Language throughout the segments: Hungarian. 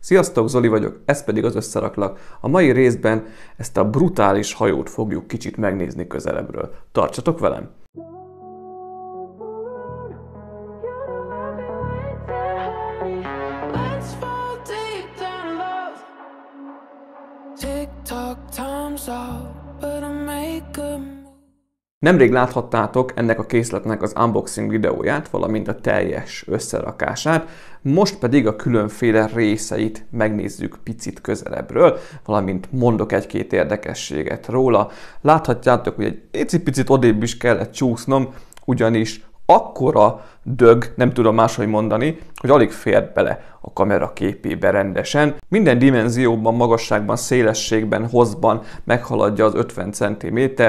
Sziasztok, Zoli vagyok, ez pedig az Összeraklak. A mai részben ezt a brutális hajót fogjuk kicsit megnézni közelebbről. Tartsatok velem! Nemrég láthattátok ennek a készletnek az unboxing videóját, valamint a teljes összerakását, most pedig a különféle részeit megnézzük picit közelebbről, valamint mondok egy-két érdekességet róla. Láthatjátok, hogy egy picit odébb is kellett csúsznom, ugyanis akkora dög, nem tudom máshogy mondani, hogy alig fér bele a kamera képébe rendesen. Minden dimenzióban, magasságban, szélességben, hosszban meghaladja az 50 cm-t,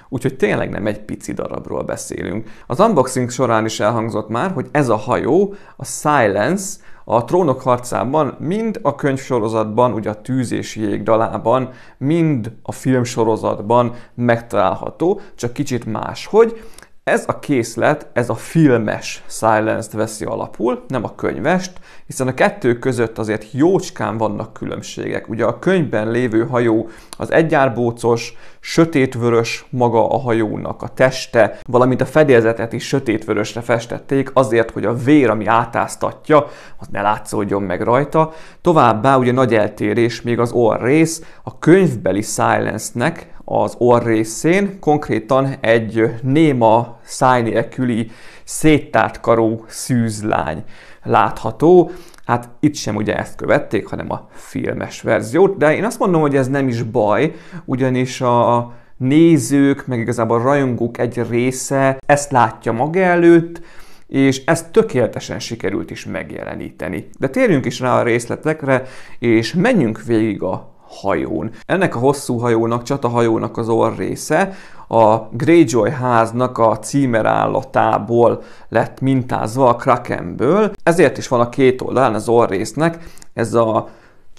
úgyhogy tényleg nem egy pici darabról beszélünk. Az unboxing során is elhangzott már, hogy ez a hajó, a Silence, a Trónok harcában, mind a könyvsorozatban, ugye a Tűz és Jég dalában, mind a filmsorozatban megtalálható, csak kicsit máshogy. Ez a készlet, ez a filmes Silence-t veszi alapul, nem a könyvest, hiszen a kettő között azért jócskán vannak különbségek. Ugye a könyvben lévő hajó az egyárbócos, sötétvörös maga a hajónak a teste, valamint a fedélzetet is sötétvörösre festették azért, hogy a vér, ami átáztatja, az ne látszódjon meg rajta. Továbbá ugye nagy eltérés még az orrrész, a könyvbeli Silence-nek az orrrészén konkrétan egy néma, száj nélküli, széttárt karú szűzlány látható. Hát itt sem ugye ezt követték, hanem a filmes verziót, de én azt mondom, hogy ez nem is baj, ugyanis a nézők, meg igazából a rajongók egy része ezt látja maga előtt, és ezt tökéletesen sikerült is megjeleníteni. De térjünk is rá a részletekre, és menjünk végig a hajón. Ennek a hosszú hajónak, csatahajónak az orrrésze a Greyjoy háznak a címerállatából lett mintázva, a Krakenből. Ezért is van a két oldalán az orrrésznek ez a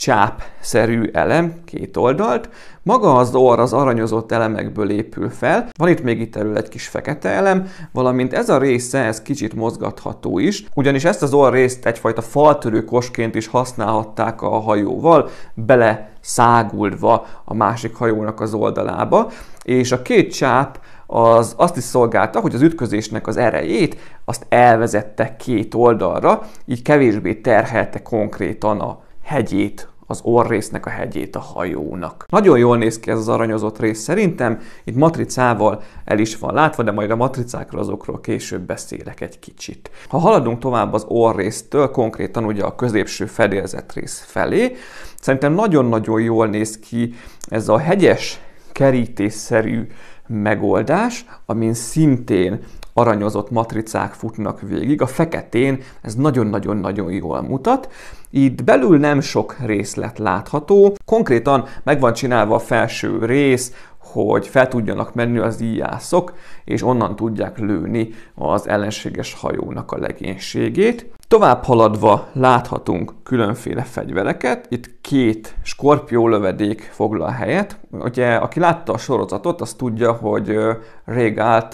csápszerű elem, két oldalt. Maga az orr az aranyozott elemekből épül fel. Van itt még itt elől egy kis fekete elem, valamint ez a része, ez kicsit mozgatható is, ugyanis ezt az orrrészt egyfajta faltörő kosként is használhatták a hajóval, bele száguldva a másik hajónak az oldalába, és a két csáp az azt is szolgálta, hogy az ütközésnek az erejét azt elvezette két oldalra, így kevésbé terhelte konkrétan a hegyét, az orrrésznek a hegyét a hajónak. Nagyon jól néz ki ez az aranyozott rész szerintem, itt matricával el is van látva, de majd a matricákról azokról később beszélek egy kicsit. Ha haladunk tovább az orrrésztől, konkrétan ugye a középső fedélzetrész felé, szerintem nagyon-nagyon jól néz ki ez a hegyes, kerítésszerű megoldás, amin szintén aranyozott matricák futnak végig. A feketén ez nagyon-nagyon-nagyon jól mutat. Itt belül nem sok részlet látható. Konkrétan meg van csinálva a felső rész, hogy fel tudjanak menni az íjászok, és onnan tudják lőni az ellenséges hajónak a legénységét. Tovább haladva láthatunk különféle fegyvereket. Itt két skorpió lövedék foglal helyet. Ugye, aki látta a sorozatot, az tudja, hogy Rhaegal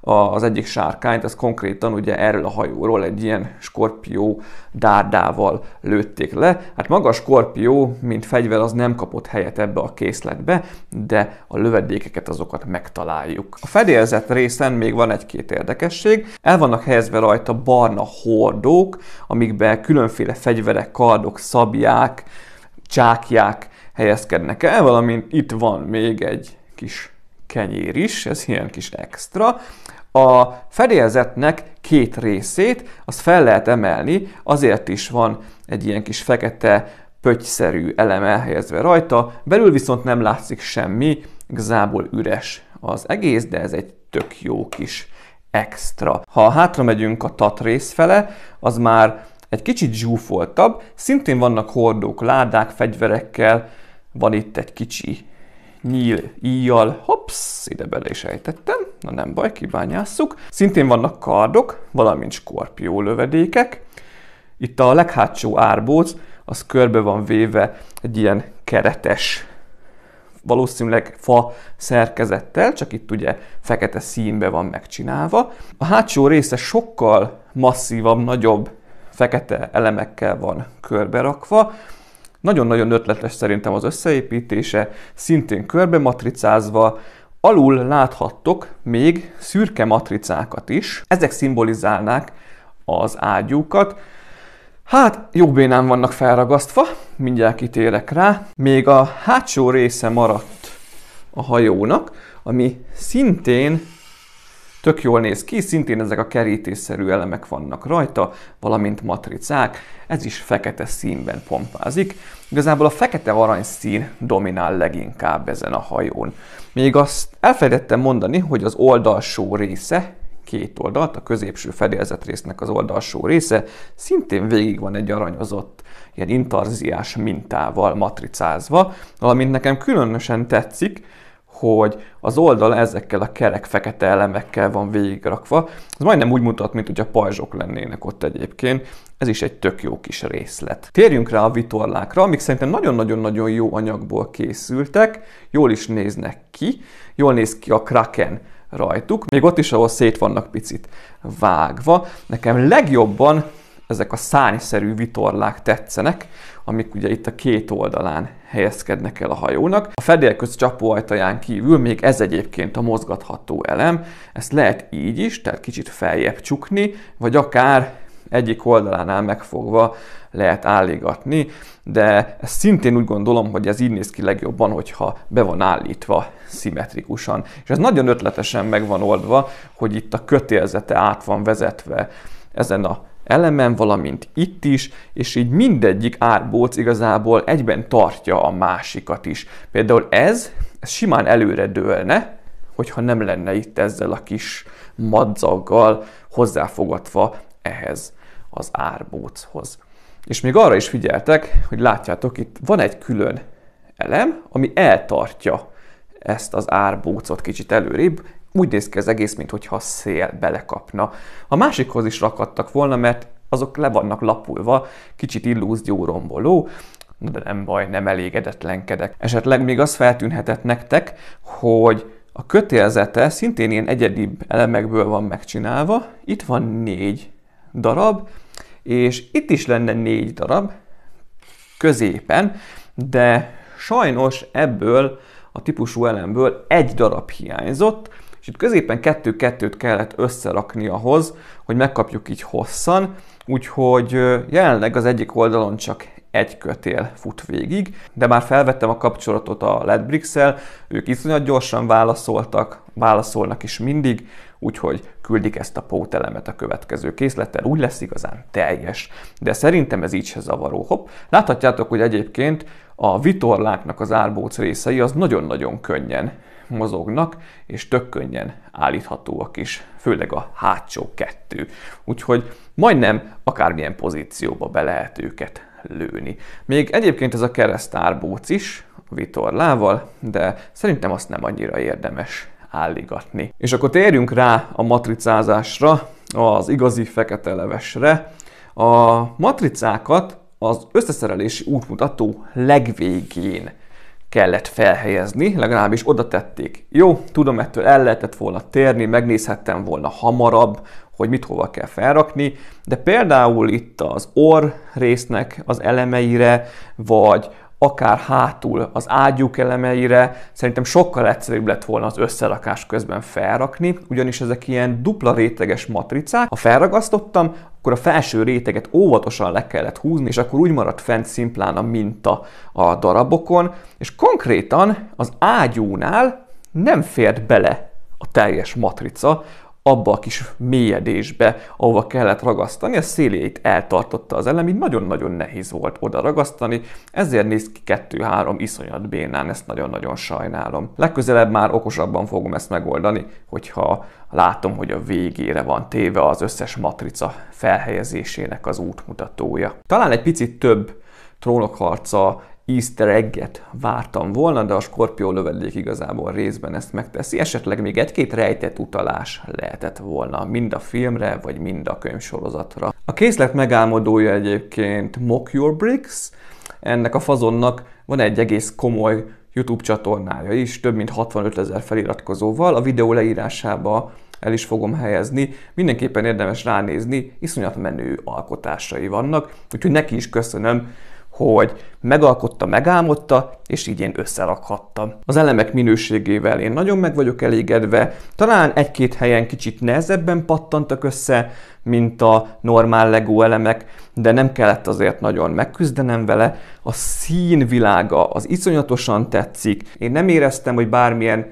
az egyik sárkányt, az konkrétan ugye erről a hajóról egy ilyen skorpió dárdával lőtték le. Hát maga a skorpió, mint fegyver, az nem kapott helyet ebbe a készletbe, de a lövedékeket azokat megtaláljuk. A fedélzet részen még van egy-két érdekesség. El vannak helyezve rajta barna hordók, amikben különféle fegyverek, kardok, szabják, csákják helyezkednek el, valamint itt van még egy kis kenyér is, ez ilyen kis extra. A fedélzetnek két részét azt fel lehet emelni, azért is van egy ilyen kis fekete pöttyszerű elem elhelyezve rajta, belül viszont nem látszik semmi, igazából üres az egész, de ez egy tök jó kis extra. Ha hátra megyünk a tatrész fele, az már egy kicsit zsúfoltabb, szintén vannak hordók, ládák, fegyverekkel, van itt egy kicsi nyíl íjjal, hopsz, ide bele is ejtettem, na nem baj, kibányásszuk. Szintén vannak kardok, valamint skorpió lövedékek. Itt a leghátsó árbóc, az körbe van véve egy ilyen keretes, valószínűleg fa szerkezettel, csak itt ugye fekete színbe van megcsinálva. A hátsó része sokkal masszívabb, nagyobb fekete elemekkel van körberakva. Nagyon-nagyon ötletes szerintem az összeépítése, szintén körbe matricázva. Alul láthattok még szürke matricákat is. Ezek szimbolizálnák az ágyúkat. Hát, jó bénán vannak felragasztva, mindjárt kitérek rá. Még a hátsó része maradt a hajónak, ami szintén tök jól néz ki, szintén ezek a kerítésszerű elemek vannak rajta, valamint matricák. Ez is fekete színben pompázik. Igazából a fekete-arany szín dominál leginkább ezen a hajón. Még azt elfelejtettem mondani, hogy az oldalsó része, két oldalt, a középső fedélzet résznek az oldalsó része szintén végig van egy aranyozott, ilyen intarziás mintával matricázva, valamint nekem különösen tetszik, hogy az oldal ezekkel a kerek fekete elemekkel van végigrakva. Ez majdnem úgy mutat, mint hogy a pajzsok lennének ott egyébként. Ez is egy tök jó kis részlet. Térjünk rá a vitorlákra, amik szerintem nagyon-nagyon-nagyon jó anyagból készültek, jól is néznek ki, jól néz ki a Kraken rajtuk, még ott is, ahol szét vannak picit vágva. Nekem legjobban ezek a szárnyszerű vitorlák tetszenek, amik ugye itt a két oldalán helyezkednek el a hajónak. A fedélköz csapóajtaján kívül még ez egyébként a mozgatható elem, ezt lehet így is, tehát kicsit feljebb csukni, vagy akár egyik oldalánál megfogva lehet álligatni, de ezt szintén úgy gondolom, hogy ez így néz ki legjobban, hogyha be van állítva szimmetrikusan. És ez nagyon ötletesen meg van oldva, hogy itt a kötélzete át van vezetve ezen a elemen, valamint itt is, és így mindegyik árbóc igazából egyben tartja a másikat is. Például ez simán előre dőlne, hogyha nem lenne itt ezzel a kis madzaggal hozzáfogatva ehhez az árbóchoz. És még arra is figyeltek, hogy látjátok, itt van egy külön elem, ami eltartja ezt az árbócot kicsit előrébb. Úgy néz ki az egész, mintha a szél belekapna. A másikhoz is rakadtak volna, mert azok le vannak lapulva, kicsit illúzióromboló, de nem baj, nem elégedetlenkedek. Esetleg még az feltűnhetett nektek, hogy a kötélzete szintén ilyen egyedibb elemekből van megcsinálva. Itt van 4 darab, és itt is lenne 4 darab középen, de sajnos ebből a típusú elemből 1 darab hiányzott, és itt középen 2-2-t kellett összerakni ahhoz, hogy megkapjuk így hosszan, úgyhogy jelenleg az egyik oldalon csak 1 kötél fut végig, de már felvettem a kapcsolatot a Ledbrix-el, ők iszonyat gyorsan válaszolnak is mindig, úgyhogy küldik ezt a pótelemet a következő készlettel, úgy lesz igazán teljes. De szerintem ez így se zavaró. Hopp. Láthatjátok, hogy egyébként a vitorláknak az árbóc részei az nagyon-nagyon könnyen mozognak, és tök könnyen állíthatóak is, főleg a hátsó 2. Úgyhogy majdnem akármilyen pozícióba be lehet őket lőni. Még egyébként ez a keresztárbóc is a vitorlával, de szerintem azt nem annyira érdemes álligatni. És akkor térjünk rá a matricázásra, az igazi fekete levesre. A matricákat az összeszerelési útmutató legvégén kellett felhelyezni, legalábbis oda tették. Jó, tudom, ettől el lehetett volna térni, megnézhettem volna hamarabb, hogy mit hova kell felrakni, de például itt az orr résznek az elemeire, vagy akár hátul az ágyúk elemeire, szerintem sokkal egyszerűbb lett volna az összerakás közben felrakni, ugyanis ezek ilyen dupla réteges matricák. Ha felragasztottam, akkor a felső réteget óvatosan le kellett húzni, és akkor úgy maradt fent szimplán a minta a darabokon, és konkrétan az ágyúnál nem fért bele a teljes matrica abba a kis mélyedésbe, ahova kellett ragasztani, a széléit eltartotta az elem, így nagyon-nagyon nehéz volt oda ragasztani, ezért néz ki 2-3 iszonyat bénán, ezt nagyon-nagyon sajnálom. Legközelebb már okosabban fogom ezt megoldani, hogyha látom, hogy a végére van téve az összes matrica felhelyezésének az útmutatója. Talán egy picit több Trónokharca Easter egget vártam volna, de a Skorpió lövedék igazából részben ezt megteszi. Esetleg még egy-két rejtett utalás lehetett volna mind a filmre, vagy mind a könyvsorozatra. A készlet megálmodója egyébként Mock Your Bricks. Ennek a fazonnak van egy egész komoly YouTube csatornája is, több mint 65 000 feliratkozóval. A videó leírásába el is fogom helyezni. Mindenképpen érdemes ránézni, iszonyat menő alkotásai vannak, úgyhogy neki is köszönöm, hogy megalkotta, megálmodta, és így én összerakhattam. Az elemek minőségével én nagyon meg vagyok elégedve, talán egy-két helyen kicsit nehezebben pattantak össze, mint a normál Lego elemek, de nem kellett azért nagyon megküzdenem vele. A színvilága az iszonyatosan tetszik. Én nem éreztem, hogy bármilyen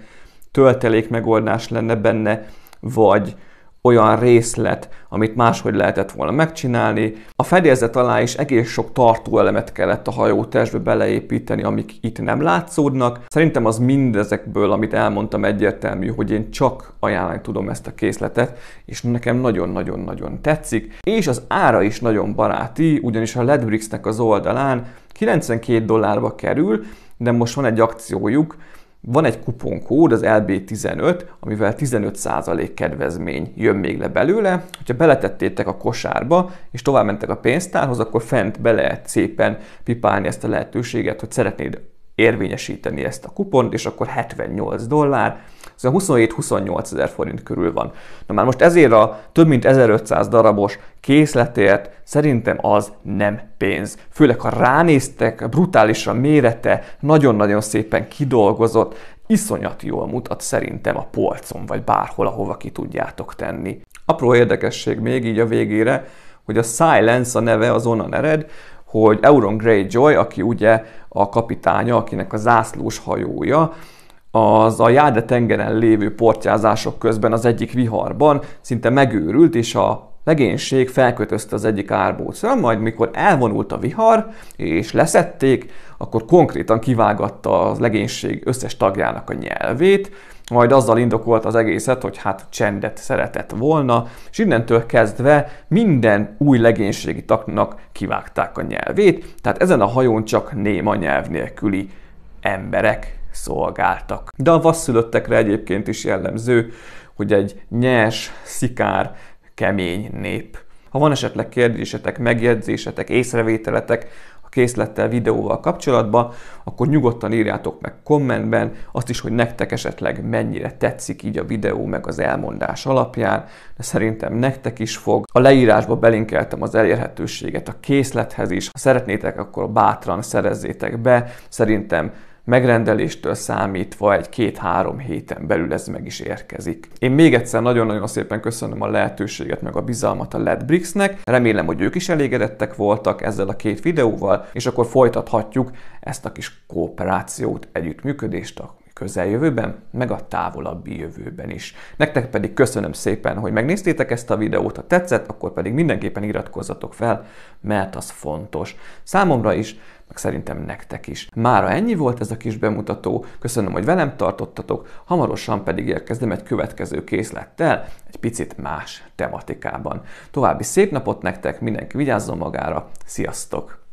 töltelék megoldás lenne benne, vagy olyan részlet, amit máshogy lehetett volna megcsinálni. A fedélzet alá is egész sok tartóelemet kellett a hajótestbe beleépíteni, amik itt nem látszódnak. Szerintem az mindezekből, amit elmondtam, egyértelmű, hogy én csak ajánlani tudom ezt a készletet, és nekem nagyon-nagyon-nagyon tetszik. És az ára is nagyon baráti, ugyanis a Ledbrixnek az oldalán $92 kerül, de most van egy akciójuk, van egy kuponkód, az LB15, amivel 15% kedvezmény jön még le belőle. Ha beletettétek a kosárba, és tovább mentek a pénztárhoz, akkor fent be lehet szépen pipálni ezt a lehetőséget, hogy szeretnéd érvényesíteni ezt a kupont, és akkor $78, ez a 27-28 ezer forint körül van. Na már most ezért a több mint 1500 darabos készletért szerintem az nem pénz. Főleg, ha ránéztek, brutális a mérete, nagyon-nagyon szépen kidolgozott, iszonyat jól mutat szerintem a polcon, vagy bárhol, ahova ki tudjátok tenni. Apró érdekesség még így a végére, hogy a Silence a neve az onnan ered, hogy Euron Greyjoy, aki ugye a kapitánya, akinek a zászlós hajója, az a Jade tengeren lévő portyázások közben az egyik viharban szinte megőrült, és a legénység felkötözte az egyik árbócra, majd mikor elvonult a vihar, és leszették, akkor konkrétan kivágatta a legénység összes tagjának a nyelvét, majd azzal indokolt az egészet, hogy hát csendet szeretett volna, és innentől kezdve minden új legénységi tagnak kivágták a nyelvét, tehát ezen a hajón csak néma nyelv nélküli emberek szolgáltak. De a vasszülöttekre egyébként is jellemző, hogy egy nyers, szikár, kemény nép. Ha van esetleg kérdésetek, megjegyzésetek, észrevételetek a készlettel, videóval kapcsolatban, akkor nyugodtan írjátok meg kommentben azt is, hogy nektek esetleg mennyire tetszik így a videó meg az elmondás alapján, de szerintem nektek is fog. A leírásba belinkeltem az elérhetőséget a készlethez is. Ha szeretnétek, akkor bátran szerezzétek be. Szerintem megrendeléstől számítva egy 2-3 héten belül ez meg is érkezik. Én még egyszer nagyon-nagyon szépen köszönöm a lehetőséget meg a bizalmat a Ledbrixnek. Remélem, hogy ők is elégedettek voltak ezzel a két videóval, és akkor folytathatjuk ezt a kis kooperációt, együttműködést a közeljövőben, meg a távolabbi jövőben is. Nektek pedig köszönöm szépen, hogy megnéztétek ezt a videót, ha tetszett, akkor pedig mindenképpen iratkozzatok fel, mert az fontos. Számomra is, meg szerintem nektek is. Mára ennyi volt ez a kis bemutató, köszönöm, hogy velem tartottatok, hamarosan pedig érkezem egy következő készlettel, egy picit más tematikában. További szép napot nektek, mindenki vigyázzon magára, sziasztok!